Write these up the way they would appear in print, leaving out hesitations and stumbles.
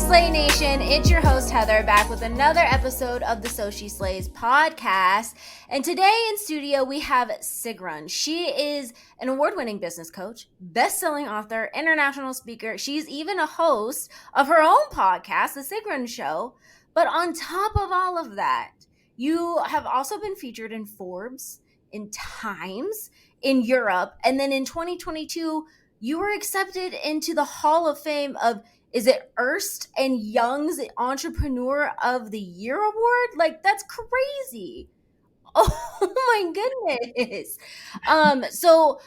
Slay Nation, it's your host Heather back with another episode of the So She Slays podcast. And today in studio we have Sigrun. She is an award-winning business coach, best-selling author, international speaker. She's even a host of her own podcast, The Sigrun Show. But on top of all of that, you have also been featured in Forbes, in Times, in Europe, and then in 2022, you were accepted into the Hall of Fame of, is it Ernst & Young's Entrepreneur of the Year Award? Like, that's crazy. Oh my goodness. So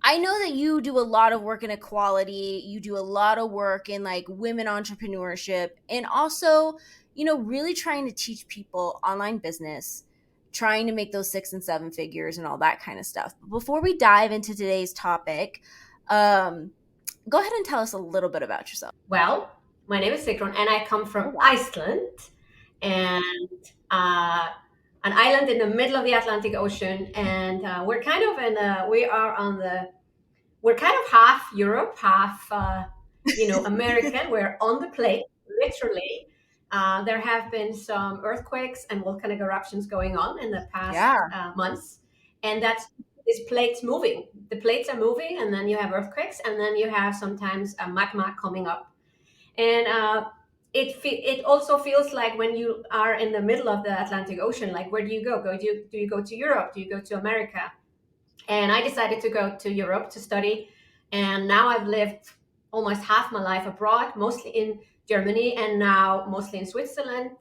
I know that you do a lot of work in equality. You do a lot of work in like women entrepreneurship and also, you know, really trying to teach people online business, trying to make those 6 and 7 figures and all that kind of stuff. But before we dive into today's topic, go ahead and tell us a little bit about yourself. Well, my name is Sigrun and I come from Iceland, and an island in the middle of the Atlantic Ocean. And we're kind of we're kind of half Europe, half, American. We're on the plate, literally. There have been some earthquakes and volcanic eruptions going on in the past months. And this plate's moving. The plates are moving, and then you have earthquakes, and then you have sometimes a magma coming up. And it also feels like when you are in the middle of the Atlantic Ocean, like where do you go? Do you go to Europe? Do you go to America? And I decided to go to Europe to study. And now I've lived almost half my life abroad, mostly in Germany, and now mostly in Switzerland.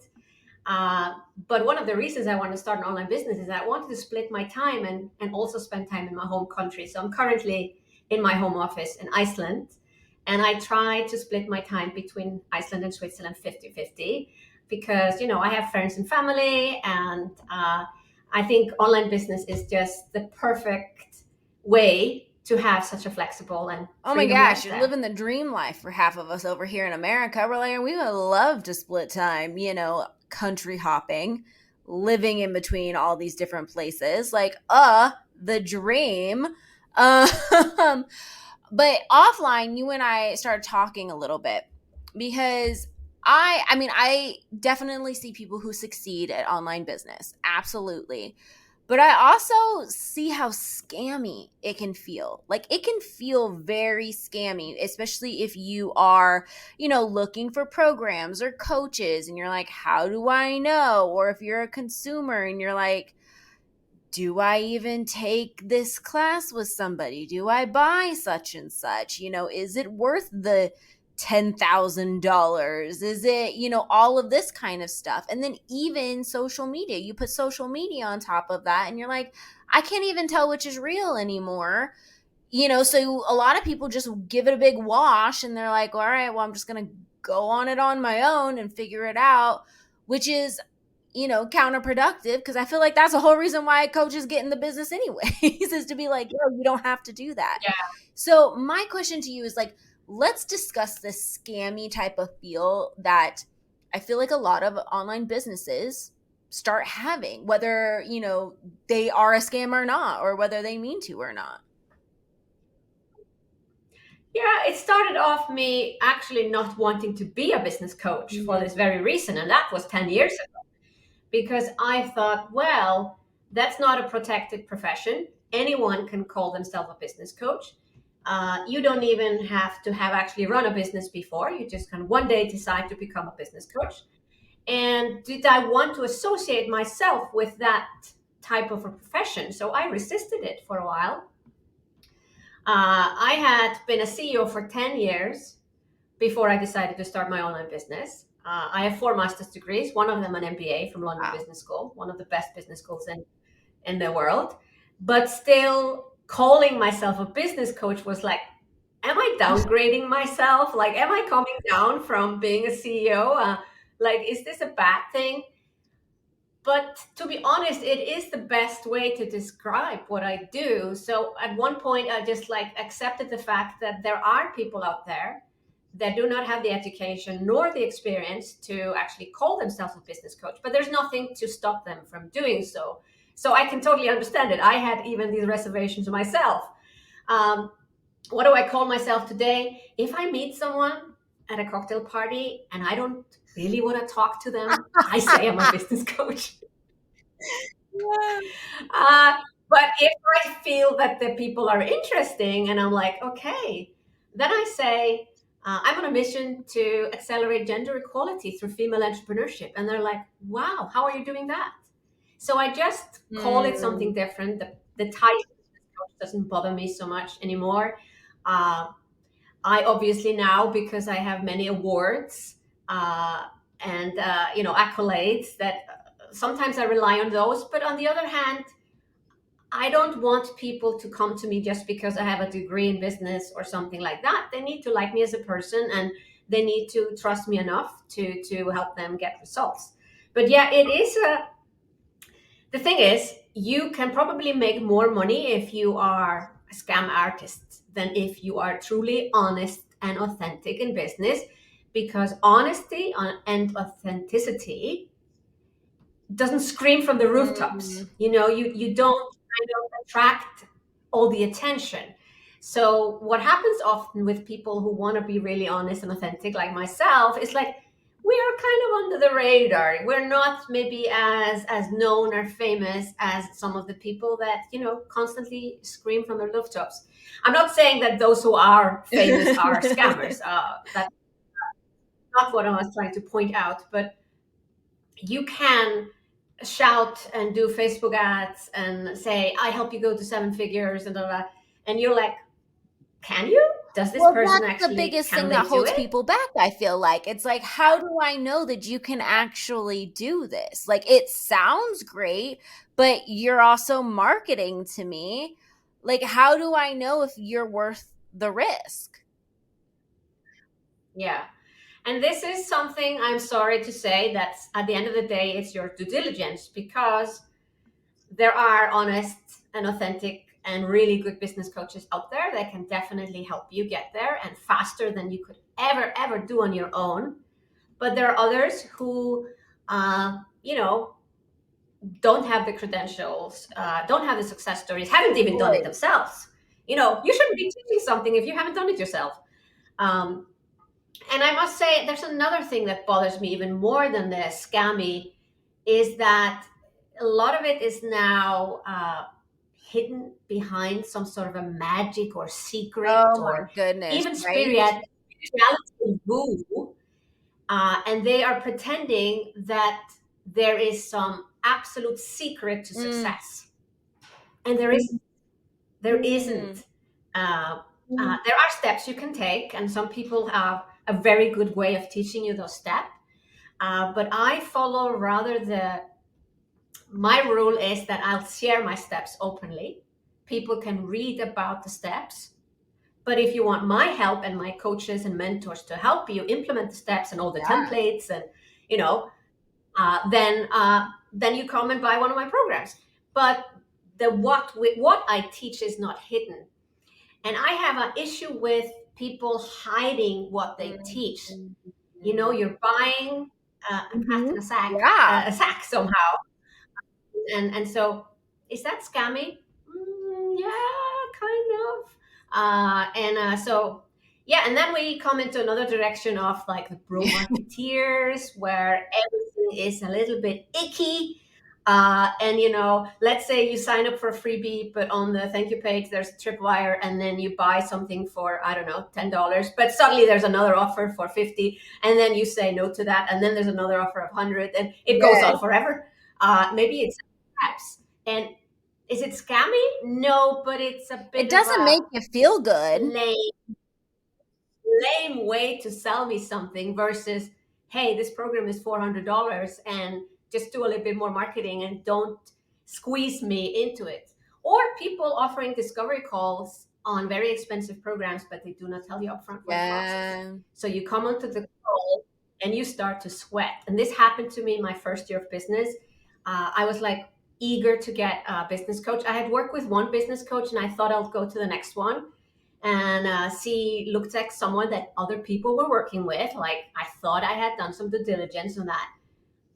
But one of the reasons I want to start an online business is I wanted to split my time and also spend time in my home country. So I'm currently in my home office in Iceland, and I try to split my time between Iceland and Switzerland 50-50 because, you know, I have friends and family, and I think online business is just the perfect way to have such a flexible and oh my gosh, you're living the dream life for half of us over here in America. We're like, we would love to split time, you know, country hopping, living in between all these different places, like the dream. But offline, you and I started talking a little bit because I definitely see people who succeed at online business, absolutely. But I also see how scammy it can feel. Like, it can feel very scammy, especially if you are, you know, looking for programs or coaches and you're like, how do I know? Or if you're a consumer and you're like, do I even take this class with somebody? Do I buy such and such? You know, is it worth the $10,000? Is it, you know, all of this kind of stuff? And then even social media, you put social media on top of that and you're like, I can't even tell which is real anymore. You know, so a lot of people just give it a big wash and they're like, all right, well, I'm just going to go on it on my own and figure it out, which is, you know, counterproductive, because I feel like that's the whole reason why coaches get in the business anyways, is to be like, yo, you don't have to do that. Yeah. So my question to you is like, let's discuss this scammy type of feel that I feel like a lot of online businesses start having, whether, you know, they are a scam or not, or whether they mean to or not. Yeah, it started off me actually not wanting to be a business coach for this very reason. And that was 10 years ago, because I thought, well, that's not a protected profession. Anyone can call themselves a business coach. You don't even have to have actually run a business before. You just can one day decide to become a business coach. And did I want to associate myself with that type of a profession? So I resisted it for a while. I had been a CEO for 10 years before I decided to start my online business. I have 4 master's degrees, one of them an MBA from London Business School, one of the best business schools in the world. But still, calling myself a business coach was like, am I downgrading myself? Like, am I coming down from being a CEO? Like, is this a bad thing? But to be honest, it is the best way to describe what I do. So at one point, I just like accepted the fact that there are people out there that do not have the education nor the experience to actually call themselves a business coach, but there's nothing to stop them from doing so. So I can totally understand it. I had even these reservations myself. What do I call myself today? If I meet someone at a cocktail party and I don't really want to talk to them, I say I'm a business coach. But if I feel that the people are interesting and I'm like, okay, then I say, I'm on a mission to accelerate gender equality through female entrepreneurship. And they're like, wow, how are you doing that? So I just call it something different. The title doesn't bother me so much anymore. I obviously now, because I have many awards and accolades, that sometimes I rely on those. But on the other hand, I don't want people to come to me just because I have a degree in business or something like that. They need to like me as a person, and they need to trust me enough to help them get results. But yeah, it is the thing is, you can probably make more money if you are a scam artist than if you are truly honest and authentic in business, because honesty and authenticity doesn't scream from the rooftops. You don't kind of attract all the attention. So what happens often with people who want to be really honest and authentic, like myself, is like, we are kind of under the radar. We're not maybe as known or famous as some of the people that constantly scream from the rooftops. I'm not saying that those who are famous are scammers. That's not what I was trying to point out. But you can shout and do Facebook ads and say, I help you go to 7 figures and blah, blah. And you're like, can you? Does this person that's actually, the biggest can thing they that do holds it? people back, I feel like. It's like, how do I know that you can actually do this? Like, it sounds great, but you're also marketing to me. Like, how do I know if you're worth the risk? Yeah. And this is something, I'm sorry to say, that's at the end of the day, it's your due diligence, because there are honest and authentic and really good business coaches out there that can definitely help you get there, and faster than you could ever do on your own. But there are others who, don't have the credentials, don't have the success stories, haven't even done it themselves. You shouldn't be teaching something if you haven't done it yourself. And I must say, there's another thing that bothers me even more than the scammy, is that a lot of it is now hidden behind some sort of a magic or secret, Oh my or goodness, even right? spirituality woo. And they are pretending that there is some absolute secret to success. And there isn't. There isn't. There are steps you can take, and some people have a very good way of teaching you those steps. But I follow rather my rule is that I'll share my steps openly. People can read about the steps. But if you want my help and my coaches and mentors to help you implement the steps and all the templates, and then you come and buy one of my programs. But what I teach is not hidden. And I have an issue with people hiding what they teach. You're buying a hat and a sack somehow. And so, is that scammy? Yeah, kind of. So, yeah, and then we come into another direction of like the bro marketeers, where everything is a little bit icky. And let's say you sign up for a freebie, but on the thank you page there's a tripwire, and then you buy something for, I don't know, $10, but suddenly there's another offer for 50, and then you say no to that, and then there's another offer of 100, and it goes on forever. Maybe it's apps. And is it scammy? No, but it's a bit. It doesn't make you feel good. Lame way to sell me something versus, hey, this program is $400, and just do a little bit more marketing and don't squeeze me into it. Or people offering discovery calls on very expensive programs, but they do not tell you upfront what the process. So you come onto the call and you start to sweat. And this happened to me in my first year of business. I was like eager to get a business coach. I had worked with one business coach, and I thought I'll go to the next one. And she looked like someone that other people were working with. Like, I thought I had done some due diligence on that.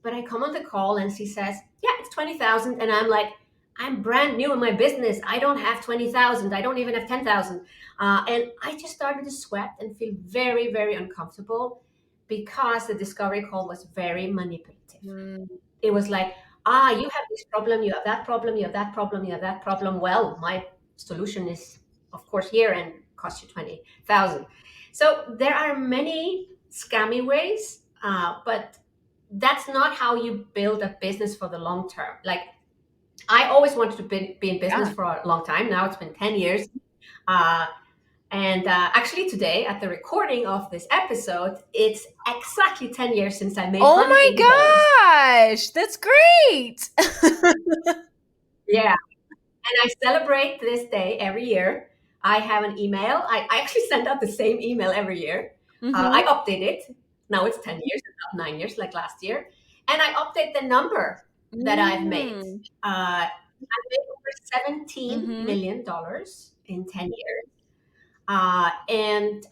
But I come on the call and she says, yeah, it's 20,000. And I'm like, I'm brand new in my business. I don't have 20,000. I don't even have 10,000. And I just started to sweat and feel very, very uncomfortable because the discovery call was very manipulative. Mm. It was like, you have this problem, you have that problem, you have that problem, you have that problem. Well, my solution is, of course, here and cost you 20,000. So there are many scammy ways, but that's not how you build a business for the long term. Like, I always wanted to be in business Yeah. for a long time. Now it's been 10 years. And actually, today, at the recording of this episode, it's exactly 10 years since I made Oh $180. my gosh, that's great. Yeah. And I celebrate this day every year. I have an email. I actually send out the same email every year. I Mm-hmm. update it. Now it's 10 years, not 9 years like last year. And I update the number that I've made. Mm. I've made over $17 Mm-hmm. million in 10 years. And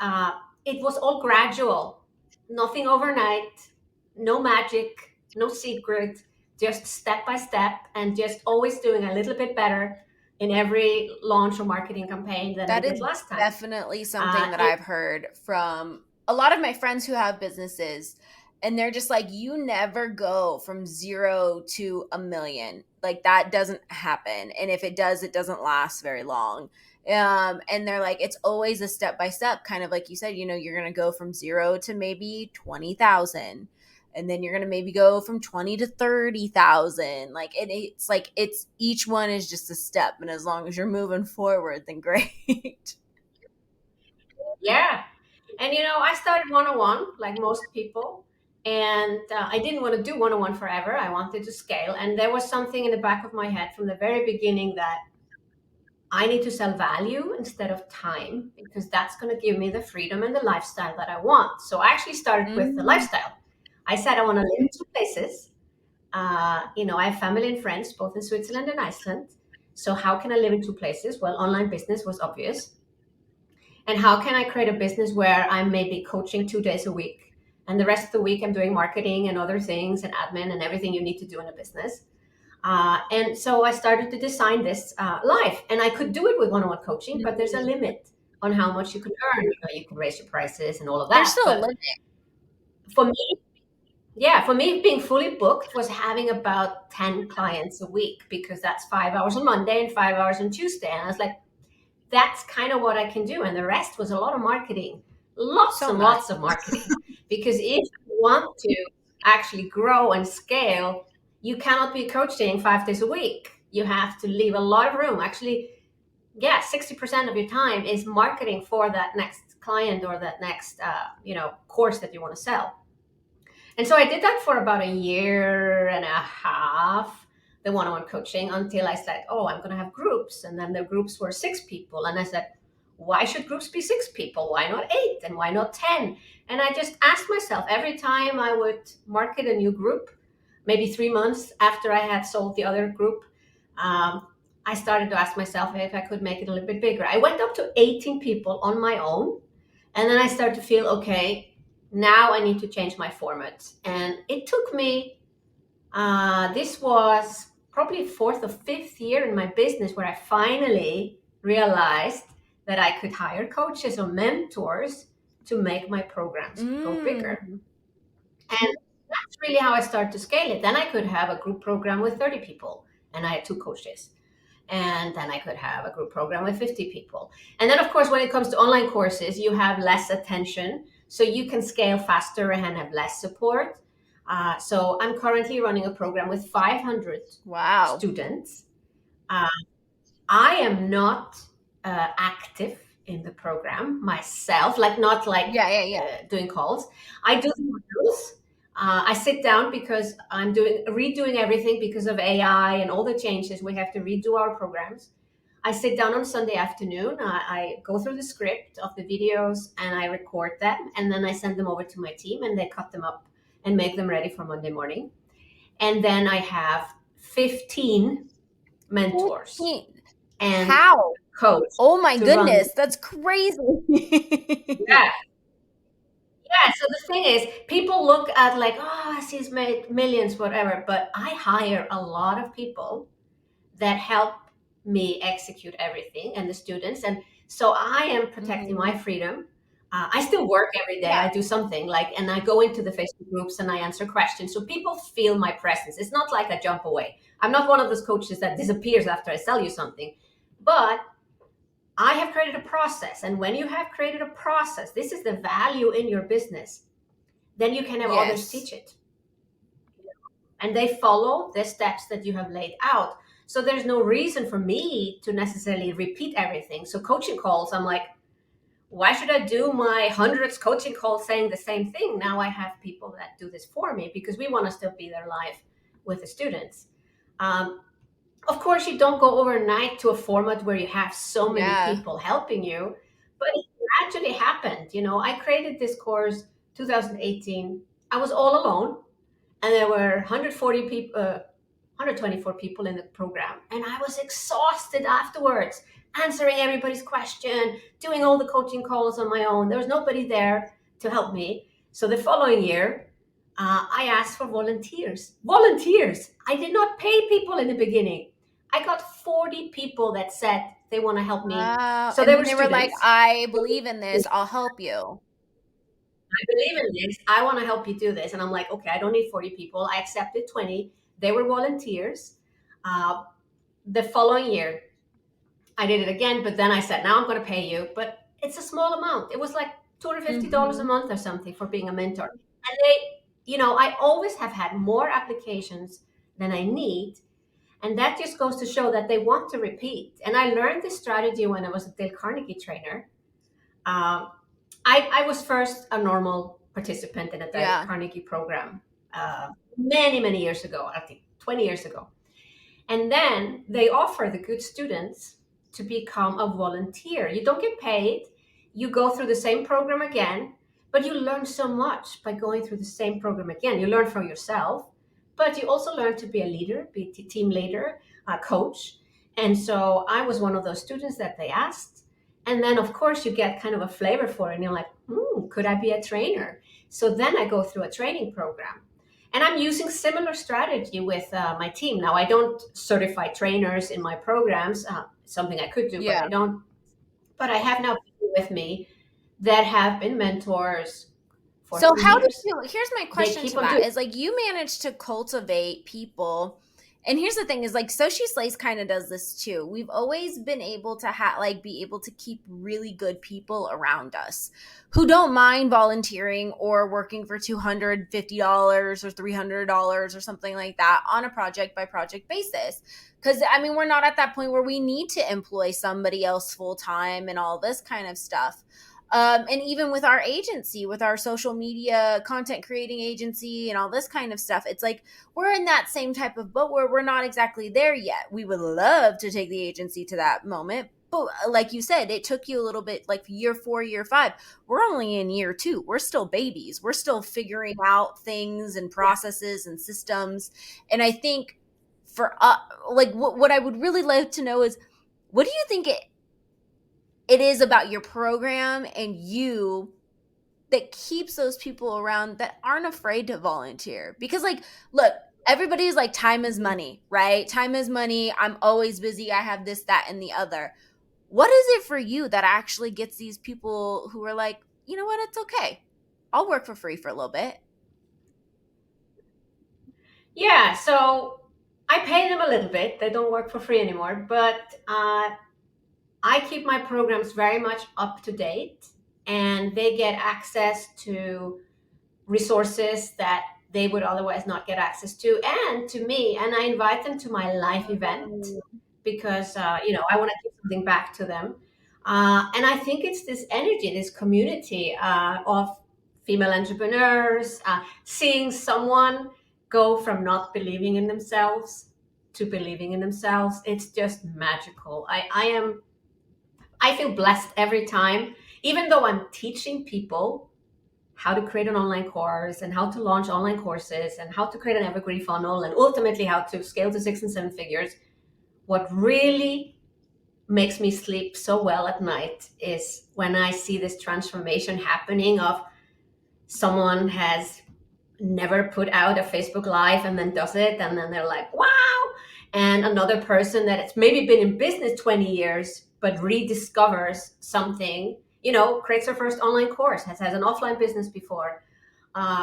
it was all gradual, nothing overnight, no magic, no secret, just step by step, and just always doing a little bit better in every launch or marketing campaign than I That is did last time. definitely something that And I've heard from a lot of my friends who have businesses. And they're just like, you never go from 0 to 1 million. Like, that doesn't happen. And if it does, it doesn't last very long. And they're like, it's always a step by step, kind of like you said, you're going to go from 0 to maybe 20,000. And then you're going to maybe go from 20 to 30,000. Like, it's like, it's each one is just a step. And as long as you're moving forward, then great. yeah. And I started 101 like most people. And I didn't want to do 101 forever. I wanted to scale. And there was something in the back of my head from the very beginning that I need to sell value instead of time, because that's going to give me the freedom and the lifestyle that I want. So I actually started with the lifestyle. I said I want to live in two places. I have family and friends both in Switzerland and Iceland. So how can I live in two places? Well, online business was obvious. And how can I create a business where I'm maybe coaching 2 days a week, and the rest of the week I'm doing marketing and other things and admin and everything you need to do in a business? And so I started to design this live, and I could do it with one-on-one coaching, but there's a limit on how much you can earn. You can raise your prices and all of There's that. still a But limit. for me, being fully booked was having about 10 clients a week, because that's 5 hours on Monday and 5 hours on Tuesday. And I was like, that's kind of what I can do. And the rest was a lot of marketing, lots So and much. lots of marketing. Because if you want to actually grow and scale, you cannot be coaching 5 days a week. You have to leave a lot of room. Actually, 60% of your time is marketing for that next client or that next, course that you want to sell. And so I did that for about a year and a half, the one-on-one coaching, until I said, I'm going to have groups. And then the groups were 6 people. And I said, why should groups be 6 people? Why not 8? And why not 10? And I just asked myself every time I would market a new group, maybe 3 months after I had sold the other group, I started to ask myself if I could make it a little bit bigger. I went up to 18 people on my own. And then I started to feel, okay, now I need to change my format. And it took me, this was probably 4th or 5th year in my business where I finally realized that I could hire coaches or mentors to make my programs go bigger. And that's really how I started to scale it. Then I could have a group program with 30 people, and I had 2 coaches. And then I could have a group program with 50 people. And then, of course, when it comes to online courses, you have less attention, so you can scale faster and have less support. So I'm currently running a program with 500 students. I am not active in the program myself, not doing calls. I do the modules. I sit down because I'm redoing everything because of AI and all the changes. We have to redo our programs. I sit down on Sunday afternoon. I go through the script of the videos and I record them, and then I send them over to my team, and they cut them up and make them ready for Monday morning. And then I have 15 mentors 14. and How? coach. Oh my goodness, that's crazy. Yeah. So the thing is, people look at she's made millions, whatever, but I hire a lot of people that help me execute everything and the students. And so I am protecting my freedom. I still work every day. Yeah. I do something like, and I go into the Facebook groups and I answer questions. So people feel my presence. It's not like I jump away. I'm not one of those coaches that disappears after I sell you something, but I have created a process. And when you have created a process, this is the value in your business, then you can have others teach it. And they follow the steps that you have laid out. So there's no reason for me to necessarily repeat everything. So coaching calls, I'm like, why should I do my hundreds coaching calls saying the same thing? Now I have people that do this for me because we want to still be there live with the students. Of course, you don't go overnight to a format where you have so many people helping you, but it actually happened. I created this course 2018. I was all alone, and there were 140 people, 124 people in the program, and I was exhausted afterwards, answering everybody's question, doing all the coaching calls on my own. There was nobody there to help me. So the following year, I asked for volunteers. Volunteers. I did not pay people in the beginning. I got 40 people that said they want to help me. So they were like, I believe in this. I'll help you. I believe in this. I want to help you do this. And I'm like, okay, I don't need 40 people. I accepted 20. They were volunteers. The following year, I did it again, but then I said, now I'm going to pay you. But it's a small amount. It was like $250 a month or something for being a mentor. And I always have had more applications than I need. And that just goes to show that they want to repeat. And I learned this strategy when I was a Dale Carnegie trainer. I was first a normal participant in a Dale Carnegie program many, many years ago, I think 20 years ago. And then they offer the good students to become a volunteer. You don't get paid. You go through the same program again, but you learn so much by going through the same program again. You learn from yourself, but you also learn to be a leader, be a team leader, a coach. And so I was one of those students that they asked. And then, of course, you get kind of a flavor for it. And you're like, could I be a trainer? So then I go through a training program. And I'm using similar strategy with my team. Now, I don't certify trainers in my programs, something I could do, but I don't. But I have now people with me that have been mentors for 3 years. So how did you, here's my question to that, is like, you managed to cultivate people. And here's the thing is like, So She Slays kind of does this too. We've always been able to be able to keep really good people around us who don't mind volunteering or working for $250 or $300 or something like that on a project by project basis. Because we're not at that point where we need to employ somebody else full time and all this kind of stuff. And even with our agency, with our social media content creating agency and all this kind of stuff, it's like we're in that same type of boat where we're not exactly there yet. We would love to take the agency to that moment. But like you said, it took you a little bit, like year 4, year 5. We're only in year 2. We're still babies. We're still figuring out things and processes and systems. And I think for what I would really like to know is, what do you think it is about your program and you that keeps those people around that aren't afraid to volunteer? Because look, everybody's like, time is money, right? Time is money. I'm always busy. I have this, that, and the other. What is it for you that actually gets these people who are like, you know what, it's okay. I'll work for free for a little bit. Yeah, so I pay them a little bit. They don't work for free anymore, but I keep my programs very much up to date, and they get access to resources that they would otherwise not get access to, and to me. And I invite them to my live event because, I want to give something back to them. And I think it's this energy, this community of female entrepreneurs, seeing someone go from not believing in themselves to believing in themselves. It's just magical. I feel blessed every time, even though I'm teaching people how to create an online course and how to launch online courses and how to create an evergreen funnel and ultimately how to scale to 6 and 7 figures. What really makes me sleep so well at night is when I see this transformation happening of someone has never put out a Facebook Live and then does it. And then they're like, wow. and another person that it's maybe been in business 20 years but rediscovers something, creates her first online course, has an offline business before,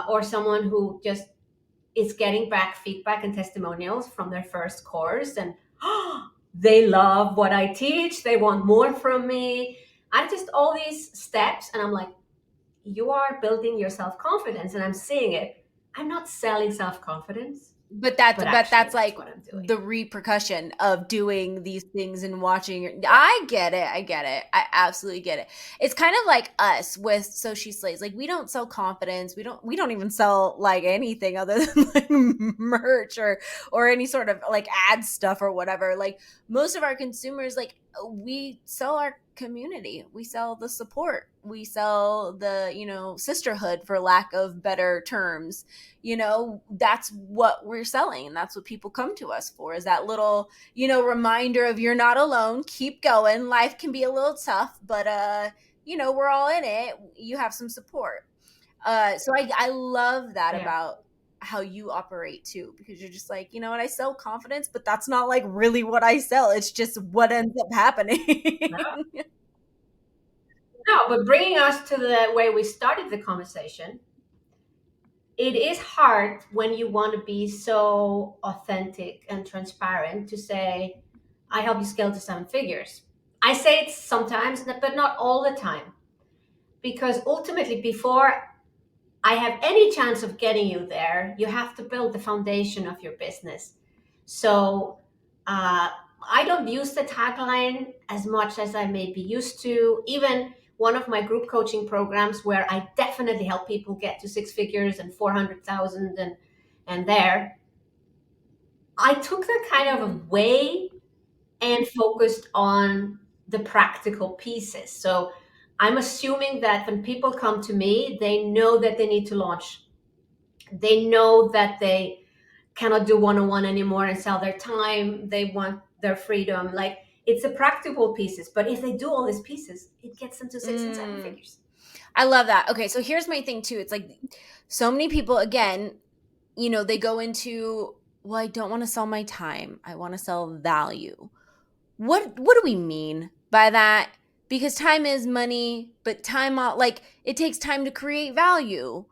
or someone who just is getting back feedback and testimonials from their first course, and they love what I teach, they want more from me. I just all these steps, and I'm like, you are building your self-confidence, and I'm seeing it. I'm not selling self-confidence, But but that's actually that's like what I'm doing. the repercussion of doing these things and watching. I get it. I absolutely get it. It's kind of like us with So She Slays. Like, we don't sell confidence. We don't even sell like anything other than like merch or any sort of like ad stuff or whatever. Like, most of our consumers, like, we sell our community. We sell the support. We sell the, sisterhood, for lack of better terms. That's what we're selling, and that's what people come to us for, is that little, reminder of, you're not alone, keep going, life can be a little tough, but we're all in it, you have some support. So I love that Yeah. about how you operate too, because you're just like, what, I sell confidence, but that's not like really what I sell, it's just what ends up happening. No, no, but bringing us to the way we started the conversation, it is hard when you want to be so authentic and transparent to say, I help you scale to 7 figures. I say it sometimes, but not all the time. Because ultimately, before I have any chance of getting you there, you have to build the foundation of your business. So I don't use the tagline as much as I may be used to. Even one of my group coaching programs, where I definitely help people get to 6 figures and 400,000 and there, I took that kind of away and focused on the practical pieces. So I'm assuming that when people come to me, they know that they need to launch. They know that they cannot do one-on-one anymore and sell their time. They want their freedom. Like, it's the practical pieces. But if they do all these pieces, it gets them to 6 and 7 figures. I love that. Okay, so here's my thing too. It's like, so many people, again, they go into, well, I don't want to sell my time, I want to sell value. What do we mean by that? Because time is money, but time, like, it takes time to create value,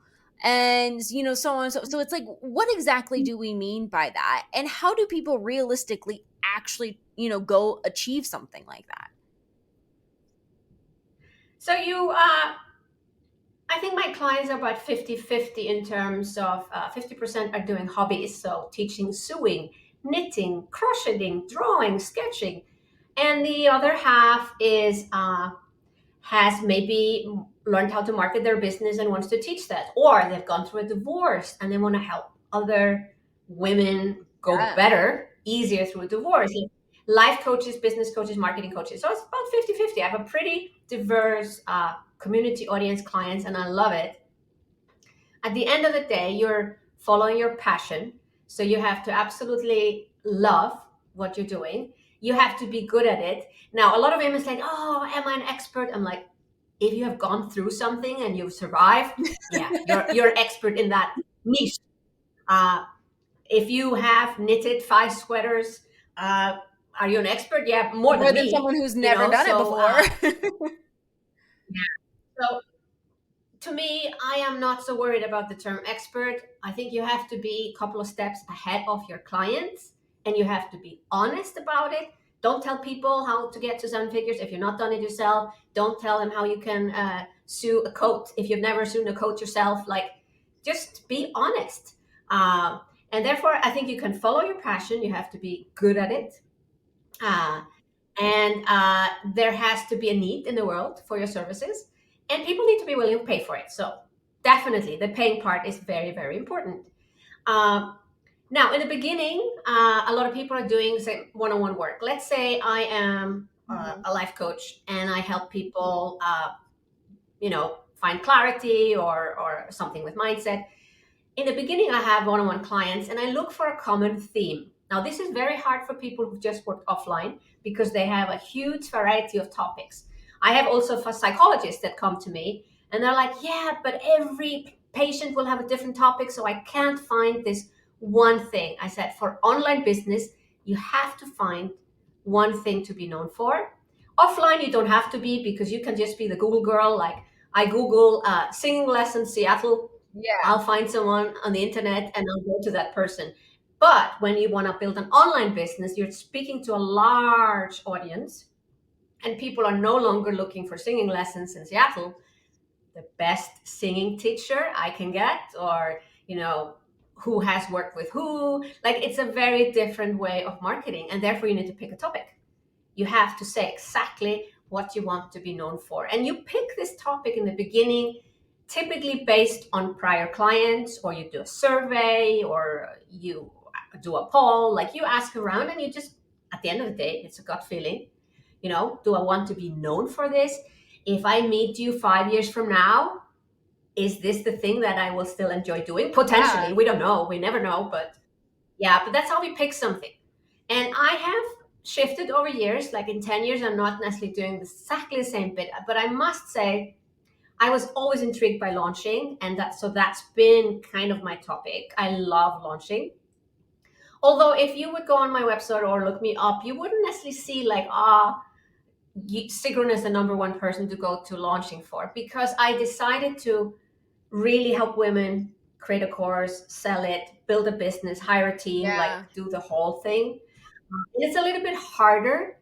and so on. So it's like, what exactly do we mean by that, and how do people realistically actually go achieve something like that? So I think my clients are about 50-50 in terms of 50% are doing hobbies. So teaching sewing, knitting, crocheting, drawing, sketching. And the other half is has maybe learned how to market their business and wants to teach that. Or they've gone through a divorce and they want to help other women go Yeah. better, easier through a divorce. Life coaches, business coaches, marketing coaches. So it's about 50-50. I have a pretty diverse community audience, clients, and I love it. At the end of the day, you're following your passion. So you have to absolutely love what you're doing. You have to be good at it. Now, a lot of women say, oh, am I an expert? I'm like, if you have gone through something and you've survived, yeah, you're an expert in that niche. If you have knitted 5 sweaters, are you an expert? Yeah, more More than than someone me. who's never done it So before. so to me, I am not so worried about the term expert. I think you have to be a couple of steps ahead of your clients, and you have to be honest about it. Don't tell people how to get to 7 figures if you're not done it yourself. Don't tell them how you can sew a coat if you've never sewn a coat yourself. Like, just be honest. And therefore, I think you can follow your passion. You have to be good at it. Uh, and there has to be a need in the world for your services, and people need to be willing to pay for it. So definitely the paying part is very, very important. Now, in the beginning, a lot of people are doing, say, one-on-one work. Let's say I am a life coach and I help people find clarity or something with mindset. In the beginning, I have one-on-one clients and I look for a common theme. Now, this is very hard for people who just work offline because they have a huge variety of topics. I have also for psychologists that come to me and they're like, yeah, but every patient will have a different topic, so I can't find this one thing. I said, for online business, You have to find one thing to be known for. Offline, you don't have to be, because you can just be the Google girl. Like, I Google singing lessons Seattle. Yeah. I'll find someone on the internet and I'll go to that person. But when you want to build an online business, you're speaking to a large audience, and people are no longer looking for singing lessons in Seattle. The best singing teacher I can get, or, who has worked with who. Like, it's a very different way of marketing, and therefore you need to pick a topic. You have to say exactly what you want to be known for, and you pick this topic in the beginning, typically based on prior clients, or you do a survey, or you do a poll. Like, you ask around, and you just, at the end of the day, it's a gut feeling. Do I want to be known for this? If I meet you 5 years from now, is this the thing that I will still enjoy doing? Potentially. Yeah. We don't know. We never know. But yeah, but that's how we pick something. And I have shifted over years. Like, in 10 years, I'm not necessarily doing exactly the same bit. But I must say, I was always intrigued by launching. And that's been kind of my topic. I love launching. Although, if you would go on my website or look me up, you wouldn't necessarily see like, Sigrun is the number one person to go to launching for, because I decided to really help women create a course, sell it, build a business, hire a team, like, Yeah. do the whole thing. And it's a little bit harder,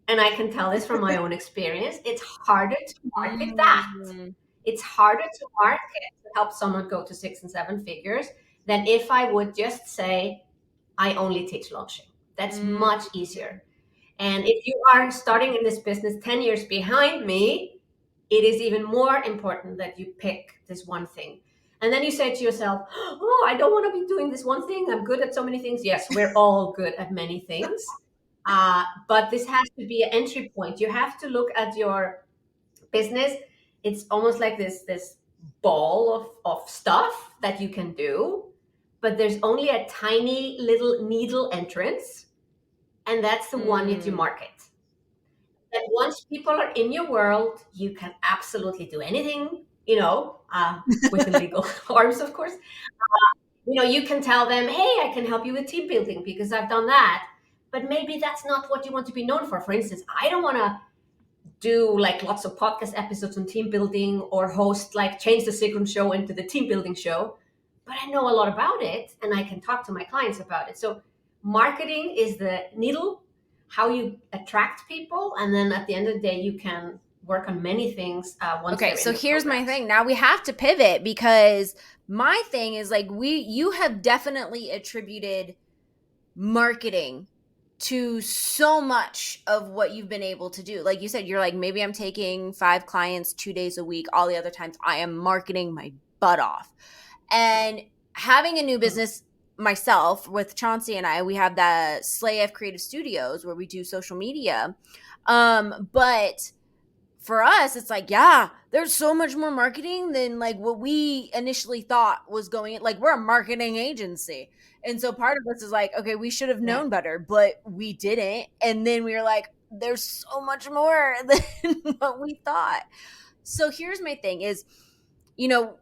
and I can tell this from my own experience. It's harder to market that. Mm. It's harder to market to help someone go to 6 and 7 figures than if I would just say, I only teach launching. That's much easier. And if you are starting in this business 10 years behind me, it is even more important that you pick this one thing. And then you say to yourself, oh, I don't want to be doing this one thing. I'm good at so many things. Yes, we're all good at many things. But this has to be an entry point. You have to look at your business. It's almost like this ball of stuff that you can do, but there's only a tiny little needle entrance, and that's the one that you market. And once people are in your world, you can absolutely do anything, within legal arms, of course. You can tell them, hey, I can help you with team building because I've done that. But maybe that's not what you want to be known for. For instance, I don't want to do like lots of podcast episodes on team building, or host, like, change the Sigrun show into the team building show. But I know a lot about it, and I can talk to my clients about it. So marketing is the needle, how you attract people, and then at the end of the day, you can work on many things once Okay, they're so in your here's my programs. thing. Now we have to pivot, because my thing is like, you have definitely attributed marketing to so much of what you've been able to do. Like you said, you're like, maybe I'm taking 5 clients 2 days a week. All the other times I am marketing my butt off. And having a new business myself with Chauncey and I, we have that Slay F Creative Studios where we do social media. But for us, it's like, yeah, there's so much more marketing than like what we initially thought was going in. Like, we're a marketing agency. And so part of us is like, okay, we should have Yeah. known better, but we didn't. And then we were like, there's so much more than what we thought. So here's my thing is, you know,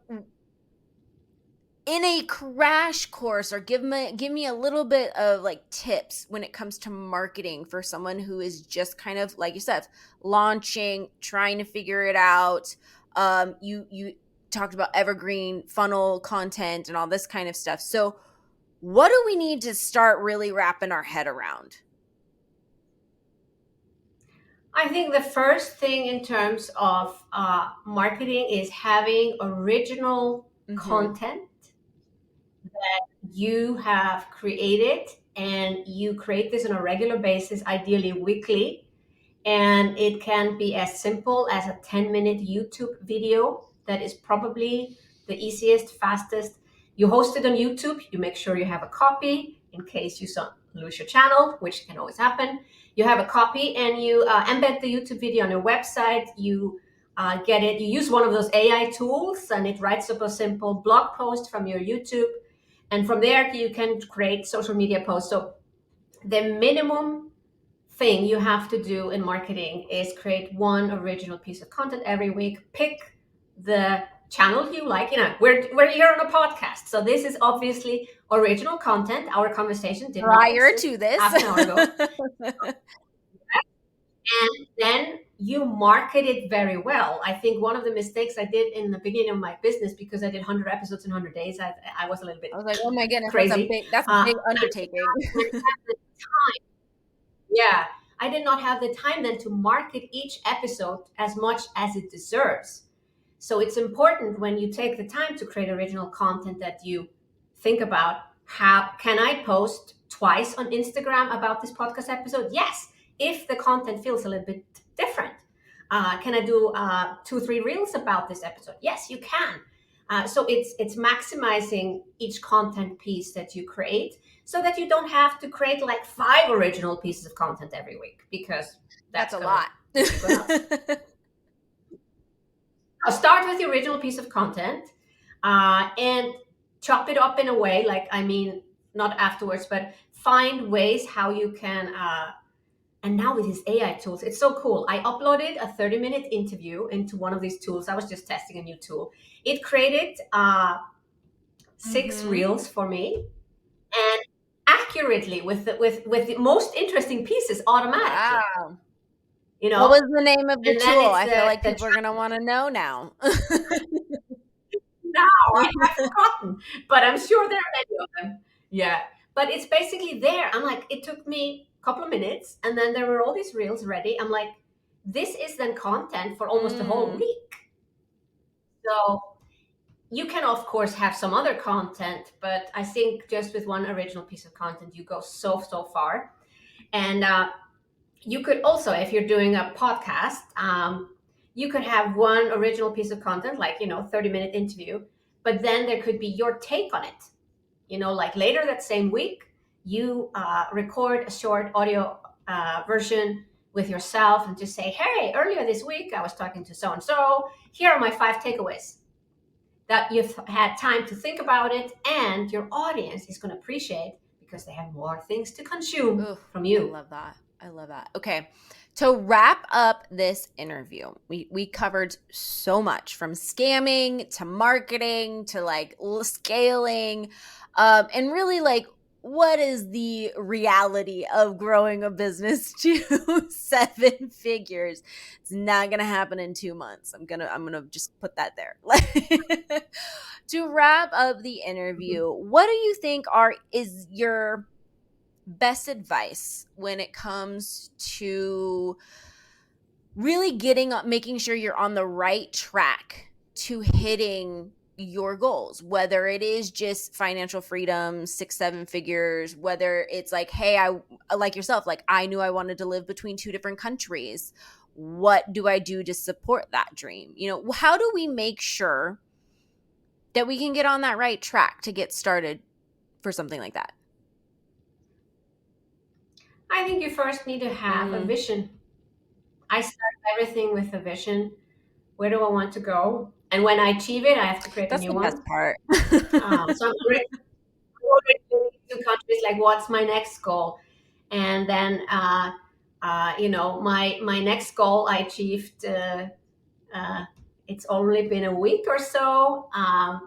in a crash course, or give me a little bit of like tips when it comes to marketing for someone who is just kind of, like you said, launching, trying to figure it out. You talked about evergreen funnel content and all this kind of stuff. So what do we need to start really wrapping our head around? I think the first thing in terms of marketing is having original content that you have created, and you create this on a regular basis, ideally weekly. And it can be as simple as a 10-minute YouTube video. That is probably the easiest, fastest. You host it on YouTube. You make sure you have a copy in case you lose your channel, which can always happen. You have a copy, and you embed the YouTube video on your website. You get it. You use one of those AI tools, and it writes up a simple blog post from your YouTube. And from there, you can create social media posts. So the minimum thing you have to do in marketing is create one original piece of content every week. Pick the channel you like. We're here on a podcast, so this is obviously original content. Our conversation did not Prior exist to this. half an hour ago. And then you market it very well. I think one of the mistakes I did in the beginning of my business, because I did 100 episodes in 100 days, I was a little bit I was like, oh my goodness, crazy. that's a big undertaking. Yeah, I did not have the time then to market each episode as much as it deserves. So it's important when you take the time to create original content that you think about, how can I post twice on Instagram about this podcast episode? Yes, if the content feels a little bit different. Can I do 2-3 reels about this episode? Yes, you can. So it's maximizing each content piece that you create, so that you don't have to create like 5 original pieces of content every week, because that's a lot. Now, start with the original piece of content, and chop it up in a way, not afterwards, but find ways how you can. And now with these AI tools, it's so cool. I uploaded a 30-minute interview into one of these tools. I was just testing a new tool. It created 6 reels for me, and accurately with the most interesting pieces automatically. Wow. What was the name of the tool? I feel like people are going to want to know now. No, I have forgotten, but I'm sure there are many of them. Yeah, but it's basically there. I'm like, it took me a couple of minutes, and then there were all these reels ready. I'm like, this is then content for almost a whole week. So you can, of course, have some other content, but I think just with one original piece of content, you go so far. And you could also, if you're doing a podcast, you could have one original piece of content, 30-minute interview, but then there could be your take on it. Like later that same week, you record a short audio version with yourself and just say, hey, earlier this week, I was talking to so-and-so. Here are my 5 takeaways. That you've had time to think about it, and your audience is going to appreciate, because they have more things to consume from you. I love that. Okay. To wrap up this interview, we covered so much, from scamming to marketing to scaling, and really what is the reality of growing a business to 7 figures? It's not going to happen in 2 months. I'm going to just put that there. To wrap up the interview, what do you think is your best advice when it comes to really making sure you're on the right track to hitting your goals, whether it is just financial freedom, 6-7 figures, whether it's hey, I like yourself, I knew I wanted to live between 2 different countries. What do I do to support that dream? How do we make sure that we can get on that right track to get started for something like that? I think you first need to have a vision. I start everything with a vision. Where do I want to go? And when I achieve it, I have to create a new one. That's the best part. So I'm already in 2 countries, what's my next goal? And then, my next goal I achieved, it's only been a week or so. I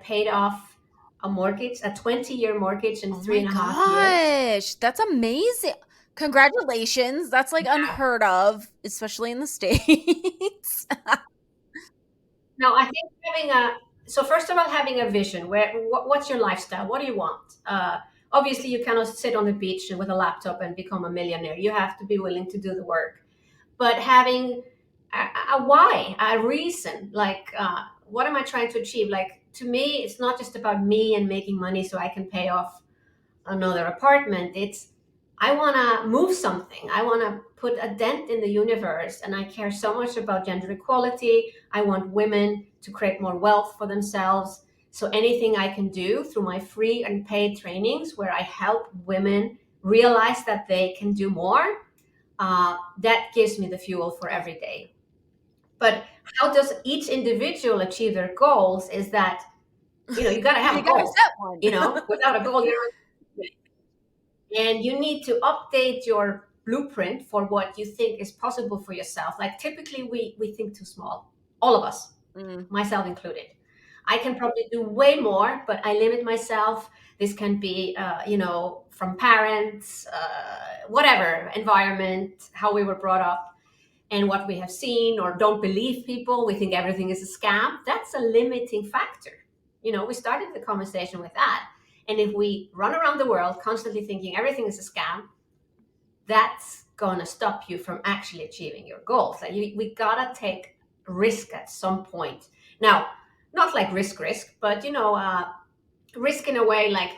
paid off a mortgage, a 20-year mortgage in 3.5 years. That's amazing. Congratulations. That's unheard of, especially in the States. No, I think first of all, having a vision. What's your lifestyle? What do you want? Obviously, you cannot sit on the beach with a laptop and become a millionaire. You have to be willing to do the work. But having a why, a reason, what am I trying to achieve? To me, it's not just about me and making money so I can pay off another apartment. It's, I want to move something. I want to put a dent in the universe, and I care so much about gender equality. I want women to create more wealth for themselves. So anything I can do through my free and paid trainings, where I help women realize that they can do more, that gives me the fuel for every day. But how does each individual achieve their goals is that, you got to have a goal. Set one. Without a goal, you're not. And you need to update your blueprint for what you think is possible for yourself. Typically we think too small, all of us. myself included. I can probably do way more, but I limit myself. This can be, from parents, whatever, environment, how we were brought up, and what we have seen, or don't believe people. We think everything is a scam. That's a limiting factor. We started the conversation with that. And if we run around the world constantly thinking everything is a scam, that's going to stop you from actually achieving your goals. Like we got to take risk at some point. Now, not like risk, but, risk in a way like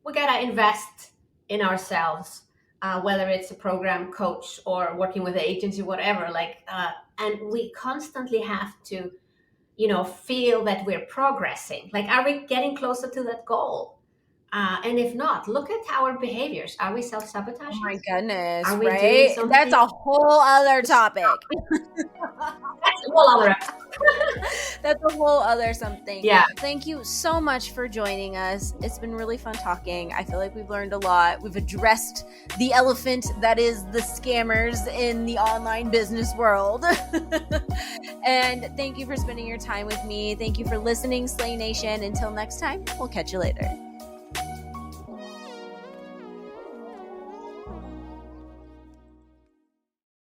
we got to invest in ourselves, whether it's a program coach or working with an agency, whatever, and we constantly have to, feel that we're progressing. Like, are we getting closer to that goal? And if not, look at our behaviors. Are we self-sabotaging? Oh my goodness, Are we doing right? something? That's a whole other topic. That's a whole other That's a whole other something. Yeah. Thank you so much for joining us. It's been really fun talking. I feel like we've learned a lot. We've addressed the elephant that is the scammers in the online business world. And thank you for spending your time with me. Thank you for listening, Slay Nation. Until next time, we'll catch you later.